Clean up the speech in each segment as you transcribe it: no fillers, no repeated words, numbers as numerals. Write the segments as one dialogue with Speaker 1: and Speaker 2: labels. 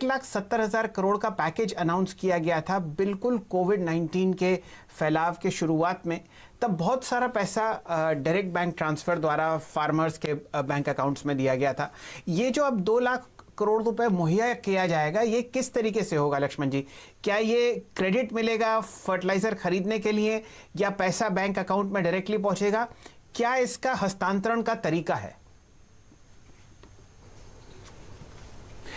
Speaker 1: 1,70,000 करोड़ का package announce किया गया था बिल्कुल कोविड-19 के फैलाव के शुरुआत में। तब बहुत सारा पैसा डायरेक्ट बैंक ट्रांसफर द्वारा फार्मर्स के बैंक अकाउंट्स में दिया गया था। ये जो अब 2 लाख करोड़ रुपए मुहैया किया जाएगा, ये किस तरीके से होगा लक्ष्मण जी? क्या ये क्रेडिट मिलेगा फर्टिलाइजर खरीदने के लिए या पैसा बैंक अकाउंट में डायरेक्टली पहुंचेगा? क्या इसका हस्तांतरण का तरीका है?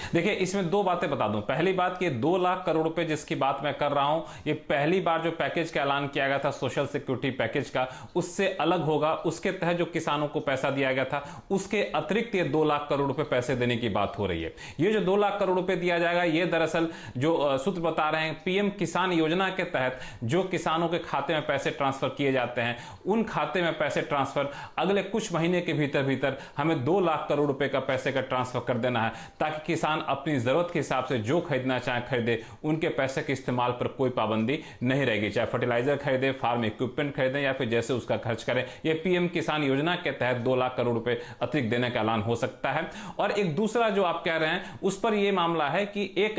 Speaker 2: देखिए, इसमें दो बातें बता दूं। पहली बात कि 2 लाख करोड़ रुपए जिसकी बात मैं कर रहा हूं, ये पहली बार जो पैकेज का ऐलान किया गया था सोशल सिक्योरिटी पैकेज का, उससे अलग होगा। उसके तहत जो किसानों को पैसा दिया गया था उसके अतिरिक्त ये 2 लाख करोड़ रुपए पैसे देने की बात हो रही है। ये जो 2 लाख करोड़ रुपए दिया जाएगा, ये दरअसल जो सूत्र बता रहे हैं, पीएम किसान योजना के तहत जो किसानों के खाते में पैसे ट्रांसफर किए जाते हैं, उन खाते में पैसे ट्रांसफर अगले कुछ महीने के भीतर भीतर हमें 2 लाख करोड़ रुपए का पैसे का ट्रांसफर कर देना है, ताकि किसान अपनी जरूरत के हिसाब से जो खरीदना चाहे खरीदे। उनके पैसे के इस्तेमाल पर कोई पाबंदी नहीं रहेगी, चाहे फर्टिलाइजर खरीदे, फार्म इक्विपमेंट खरीदे या फिर जैसे उसका खर्च करें। यह पीएम किसान योजना के तहत 2 लाख करोड़ रुपए अतिरिक्त देने का ऐलान हो सकता है। और एक दूसरा जो आप कह रहे हैं उस पर यह मामला है कि एक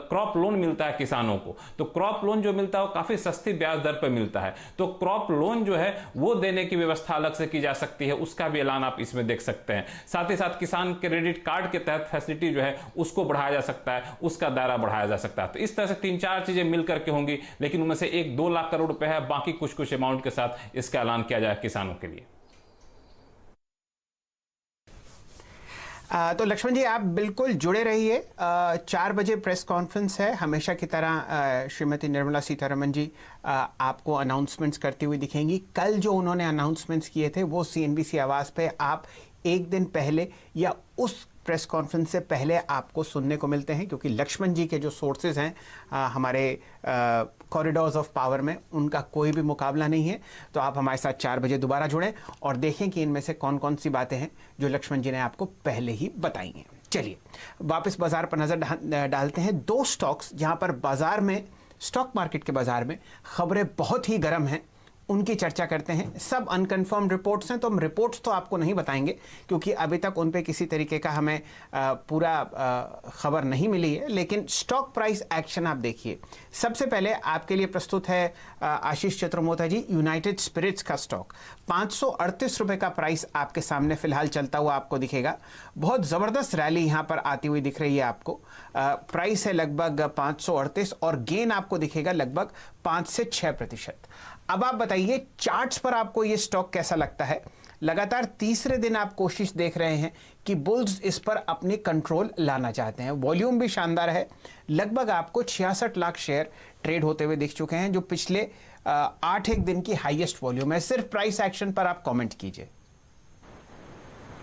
Speaker 2: क्रॉप लोन मिलता है किसानों को। तो क्रॉप लोन जो मिलता है वो काफी सस्ती ब्याज दर पर मिलता है। तो क्रॉप लोन जो है वो देने की व्यवस्था अलग से की जा सकती है, उसका भी ऐलान आप इसमें देख सकते हैं। साथ ही साथ किसान क्रेडिट कार्ड के तहत फैसिलिटी जो है उसको बढ़ाया जा सकता है, उसका दायरा बढ़ाया जा सकता है। तो इस तरह से 3-4 चीजें मिलकर के होंगी, लेकिन उनमें से एक 2 लाख करोड़ रुपए है, बाकी कुछ कुछ अमाउंट के साथ इसका ऐलान किया जाए किसानों के लिए।
Speaker 1: तो लक्ष्मण जी आप बिल्कुल जुड़े रहिए। 4 बजे प्रेस कॉन्फ्रेंस है। हमेशा की तरह श्रीमती निर्मला सीतारमण जी आपको अनाउंसमेंट्स करती हुई दिखेंगी। कल जो उन्होंने अनाउंसमेंट्स किए थे वो सीएनबीसी आवाज़ पे आप एक दिन पहले या उस प्रेस कॉन्फ्रेंस से पहले आपको सुनने को मिलते हैं, क्योंकि लक्ष्मण जी के जो सोर्सेज हैं हमारे कॉरिडोर्स ऑफ पावर में, उनका कोई भी मुकाबला नहीं है। तो आप हमारे साथ 4 बजे दोबारा जुड़ें और देखें कि इनमें से कौन कौन सी बातें हैं जो लक्ष्मण जी ने आपको पहले ही बताई हैं। चलिए वापस बाजार पर नज़र डालते हैं। 2 स्टॉक्स जहां पर बाजार में, स्टॉक मार्केट के बाजार में खबरें बहुत ही गर्म हैं, उनकी चर्चा करते हैं। सब अनकन्फर्म्ड रिपोर्ट्स हैं, तो हम रिपोर्ट्स तो आपको नहीं बताएंगे क्योंकि अभी तक उन पे किसी तरीके का हमें पूरा खबर नहीं मिली है। लेकिन स्टॉक प्राइस एक्शन आप देखिए। सबसे पहले आपके लिए प्रस्तुत है आशीष चतुर्मोता जी, यूनाइटेड स्पिरिट्स का स्टॉक 538 रुपए का प्राइस आपके सामने फिलहाल चलता हुआ आपको दिखेगा। बहुत ज़बरदस्त रैली यहाँ पर आती हुई दिख रही है आपको। प्राइस है लगभग 538 और गेन आपको दिखेगा लगभग 5 से 6%। अब आप बताइए चार्ट्स पर आपको ये स्टॉक कैसा लगता है? लगातार तीसरे दिन आप कोशिश देख रहे हैं कि बुल्स इस पर अपनी कंट्रोल लाना चाहते हैं। वॉल्यूम भी शानदार है, लगभग आपको 66 लाख शेयर ट्रेड होते हुए दिख चुके हैं, जो पिछले 8 दिन की हाईएस्ट वॉल्यूम है। सिर्फ प्राइस एक्शन पर आप कमेंट कीजिए।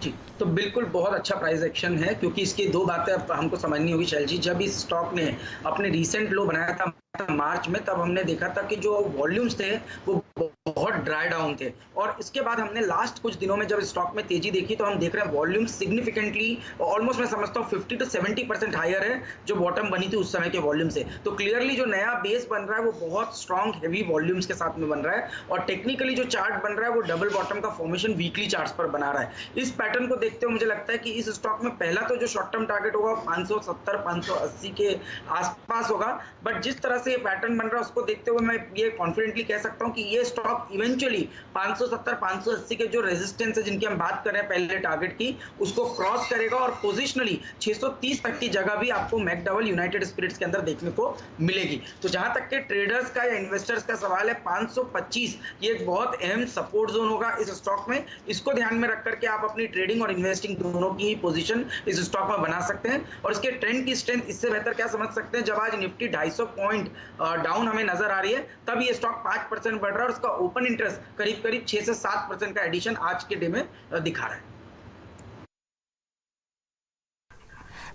Speaker 3: जी, तो बिल्कुल बहुत अच्छा प्राइस एक्शन है, क्योंकि इसकी 2 बातें हमको समझनी होगी शैल जी। जब इस स्टॉक ने अपने रिसेंट लो बनाया था मार्च में, तब हमने देखा था कि जो वॉल्यूम्स थे वो बहुत ड्राई डाउन थे, और इसके बाद हमने लास्ट कुछ दिनों में जब स्टॉक में तेजी देखी तो हम देख रहे हैं वॉल्यूम सिग्निफिकेंटली, ऑलमोस्ट मैं समझता हूँ 50 से 70% हायर है जो बॉटम बनी थी उस समय के वॉल्यूम से। तो क्लियरली जो नया बेस बन रहा है वो बहुत स्ट्रॉन्ग हेवी वॉल्यूम्स के साथ में बन रहा है, और टेक्निकली जो चार्ट बन रहा है वो डबल बॉटम का फॉर्मेशन वीकली चार्ट्स पर बना रहा है। इस पैटर्न को देखते हुए मुझे लगता है कि इस स्टॉक में पहला तो जो शॉर्ट टर्म टारगेट होगा 570-580 के आसपास होगा, बट जिस तरह से ये पैटर्न बन रहा है उसको देखते हुए मैं ये कॉन्फिडेंटली कह सकता हूं कि ये स्टॉक इवेंचुअली 570-580 के जो रेजिस्टेंस है जिनकी हम बात कर रहे हैं पहले टारगेट की, उसको क्रॉस करेगा और पोजिशनली 630 तक की जगह भी आपको मैकडॉवेल यूनाइटेड स्पिरिट्स के अंदर देखने को मिलेगी। तो जहां तक के ट्रेडर्स का या इन्वेस्टर्स का सवाल है, 525 ये एक बहुत अहम सपोर्ट जोन होगा इस स्टॉक में। इसको ध्यान में रख करके आप अपनी ट्रेडिंग और इन्वेस्टिंग दोनों की ही पोजीशन इस स्टॉक में बना सकते हैं। और इसके ट्रेंड की स्ट्रेंथ इससे बेहतर क्या समझ सकते हैं, जब आज निफ्टी 250 पॉइंट डाउन हमें नजर आ रही है, तब ये स्टॉक 5% बढ़ रहा है और उसका ओपन इंटरेस्ट करीब करीब 6 से 7% का एडिशन आज के डे में दिखा रहा है।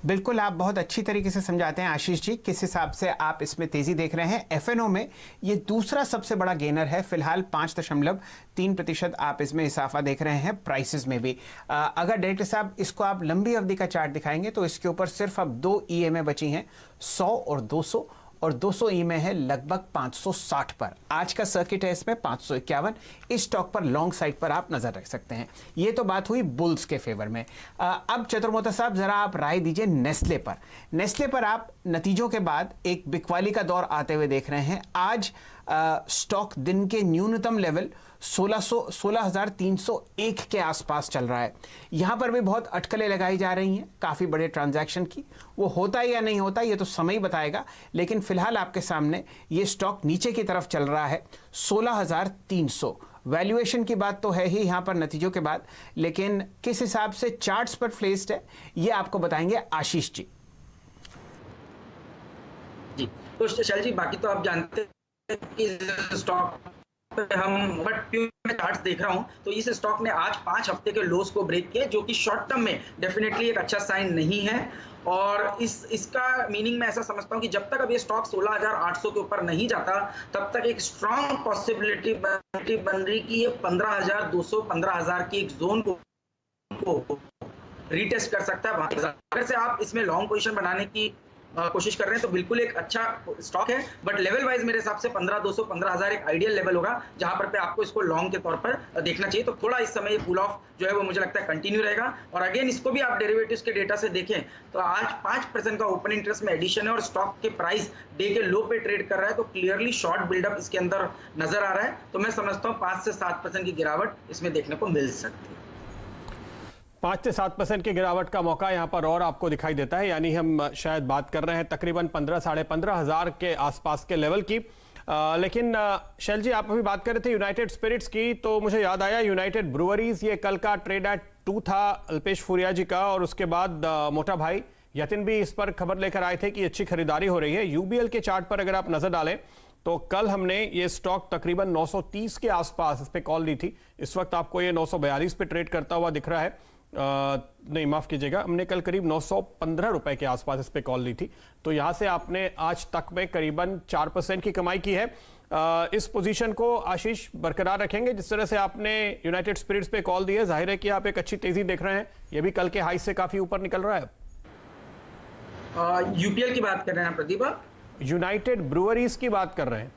Speaker 1: बिल्कुल, आप बहुत अच्छी तरीके से समझाते हैं आशीष जी, किस हिसाब से आप इसमें तेजी देख रहे हैं। एफएनओ में ये दूसरा सबसे बड़ा गेनर है, फिलहाल 5.3% आप इसमें इजाफा देख रहे हैं प्राइसेस में भी। अगर डायरेक्टर साहब इसको आप लंबी अवधि का चार्ट दिखाएंगे तो इसके ऊपर सिर्फ अब 2 ईएमए बची हैं, 100 और 200, और 200 ई में है लगभग 560 पर। आज का सर्किट है इसमें 551। इस स्टॉक पर लॉन्ग साइड पर आप नजर रख सकते हैं। ये तो बात हुई बुल्स के फेवर में। अब चतुर्मोता साहब जरा आप राय दीजिए नेस्ले पर। नेस्ले पर आप नतीजों के बाद एक बिकवाली का दौर आते हुए देख रहे हैं। आज स्टॉक दिन के न्यूनतम लेवल 16,301 के आसपास चल रहा है। यहां पर भी बहुत अटकलें लगाई जा रही हैं काफी बड़े ट्रांजैक्शन की। वो होता है या नहीं होता ये तो समय बताएगा, लेकिन फिलहाल आपके सामने ये स्टॉक नीचे की तरफ चल रहा है 16,300। वैल्यूएशन की बात तो है ही यहां पर नतीजों के बाद, लेकिन किस हिसाब से चार्ट्स पर प्लेस्ड है ये आपको बताएंगे आशीष जी।
Speaker 3: जी तो शैल जी, बाकी तो आप जानते हैं कि स्टॉक पे हम बट मैं चार्ट्स देख रहा हूं तो इस स्टॉक ने आज 5 हफ्ते के लोस को ब्रेक किया, जो कि शॉर्ट टर्म में डेफिनेटली एक अच्छा साइन नहीं है। और इसका मीनिंग मैं ऐसा समझता हूं कि जब तक अब ये स्टॉक 16,800 के ऊपर नहीं जाता तब तक एक स्ट्रॉन्ग पॉसिबिलिटी बन रही कि ये 15,200 15,000 की एक जोन को रीटेस्ट कर सकता है। अगर से आप इसमें लॉन्ग पोजीशन बनाने की कोशिश कर रहे हैं तो बिल्कुल एक अच्छा स्टॉक है, बट लेवल वाइज मेरे हिसाब से 15,200 15,000 एक आइडियल लेवल होगा जहां पर पे आपको इसको लॉन्ग के तौर पर देखना चाहिए। तो थोड़ा इस समय कूल ऑफ जो है वो मुझे लगता है कंटिन्यू रहेगा। और अगेन इसको भी आप डेरिवेटिव्स के डेटा से देखें तो आज 5% का ओपन इंटरेस्ट में एडिशन है और स्टॉक के प्राइस डे के लो पे ट्रेड कर रहा है, तो क्लियरली शॉर्ट बिल्डअप इसके अंदर नजर आ रहा है। तो मैं समझता हूँ 5 से 7% की गिरावट इसमें देखने को मिल सकती है।
Speaker 4: 5 से 7% की गिरावट का मौका यहां पर और आपको दिखाई देता है, यानी हम शायद बात कर रहे हैं तकरीबन 15 साढ़े 15,000 के आसपास के लेवल की। लेकिन शैल जी, आप अभी बात कर रहे थे यूनाइटेड स्पिरिट्स की, तो मुझे याद आया यूनाइटेड ब्रूअरीज, ये कल का ट्रेड एट 2 था अल्पेश फुरिया जी का, और उसके बाद मोटा भाई यतिन भी इस पर खबर लेकर आए थे कि अच्छी खरीदारी हो रही है। यूबीएल के चार्ट पर अगर आप नजर डालें तो कल हमने ये स्टॉक तकरीबन 930 के आसपास इस पे कॉल दी थी। इस वक्त आपको ये 942 पे ट्रेड करता हुआ दिख रहा है। नहीं माफ कीजिएगा, हमने कल करीब 915 रुपए के आसपास इस पे कॉल ली थी। तो यहां से आपने आज तक में करीबन 4% की कमाई की है। इस पोजीशन को आशीष बरकरार रखेंगे जिस तरह से आपने यूनाइटेड स्पिरिट्स पे कॉल दी है? जाहिर है कि आप एक अच्छी तेजी देख रहे हैं, ये भी कल के हाई से काफी ऊपर निकल रहा है।
Speaker 3: यूपीएल की बात कर रहे हैं प्रतिभा?
Speaker 4: यूनाइटेड ब्रूअरीज की बात कर रहे हैं।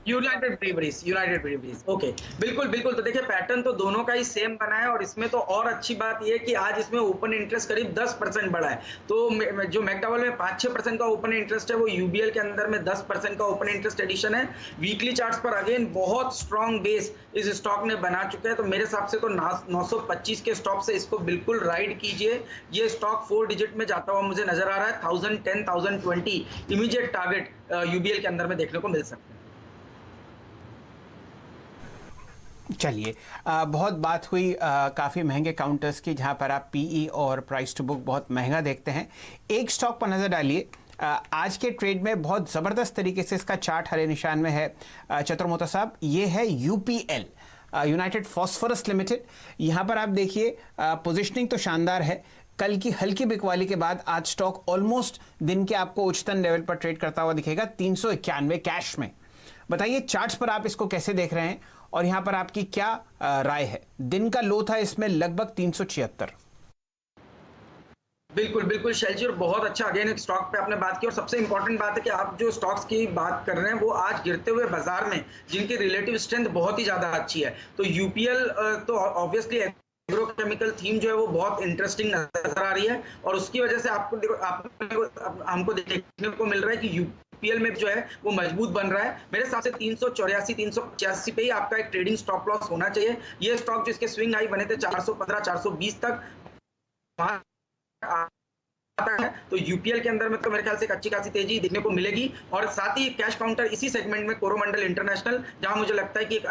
Speaker 3: यूनाइटेड ब्रीवरीज ओके, बिल्कुल बिल्कुल। तो देखिए पैटर्न तो दोनों का ही सेम बना है, और इसमें तो और अच्छी बात यह है कि आज इसमें ओपन इंटरेस्ट करीब 10% बढ़ा है। तो जो मैकडॉवेल में 5-6% का ओपन इंटरेस्ट है, वो यूबीएल के अंदर में 10% का ओपन इंटरेस्ट एडिशन है। वीकली चार्ट्स पर अगेन बहुत स्ट्रॉन्ग बेस इस स्टॉक ने बना चुका है। तो मेरे हिसाब से तो 925 के स्टॉप से इसको बिल्कुल राइड कीजिए। ये स्टॉक 4 डिजिट में जाता हुआ मुझे नजर आ रहा है। 1010 1020 इमीडिएट टारगेट यूबीएल के अंदर में देखने को मिल सकता है।
Speaker 1: चलिए, बहुत बात हुई काफ़ी महंगे काउंटर्स की जहां पर आप पीई और प्राइस टू बुक बहुत महंगा देखते हैं। एक स्टॉक पर नज़र डालिए, आज के ट्रेड में बहुत ज़बरदस्त तरीके से इसका चार्ट हरे निशान में है चतुर्मोता साहब। ये है यूपीएल, यूनाइटेड फॉस्फोरस लिमिटेड। यहाँ पर आप देखिए पोजिशनिंग तो शानदार है। कल की हल्की बिकवाली के बाद आज स्टॉक ऑलमोस्ट दिन के आपको उच्चतम लेवल पर ट्रेड करता हुआ दिखेगा 391 कैश में। बताइए चार्ट्स पर आप इसको कैसे देख रहे हैं और यहां पर आपकी क्या राय है? दिन का लो था इसमें लगभग 376।
Speaker 3: बिल्कुल बिल्कुल शैल जी, और बहुत अच्छा अगेन एक स्टॉक पे आपने बात की। और सबसे इंपॉर्टेंट बात है कि आप जो स्टॉक्स की बात कर रहे हैं वो आज गिरते हुए बाजार में जिनकी रिलेटिव स्ट्रेंथ बहुत ही ज्यादा अच्छी है। तो यूपीएल तो ऑब्वियसली एग्रोकेमिकल थीम जो है वो बहुत इंटरेस्टिंग नजर आ रही है, और उसकी वजह से हमको देखने को मिल रहा है कि यूपीएल में जो है वो मजबूत बन रहा है। मेरे हिसाब से 384 385 पे ही आपका एक ट्रेडिंग स्टॉप लॉस होना चाहिए। ये स्टॉक जिसके स्विंग हाई बने थे 415 420 तक आता है, तो यूपीएल के अंदर में तो मेरे ख्याल से एक अच्छी खासी तेजी देखने को मिलेगी। और साथ ही कैश काउंटर इसी सेगमेंट में कोरोमंडल इंटरनेशनल, जहां मुझे लगता है कि एक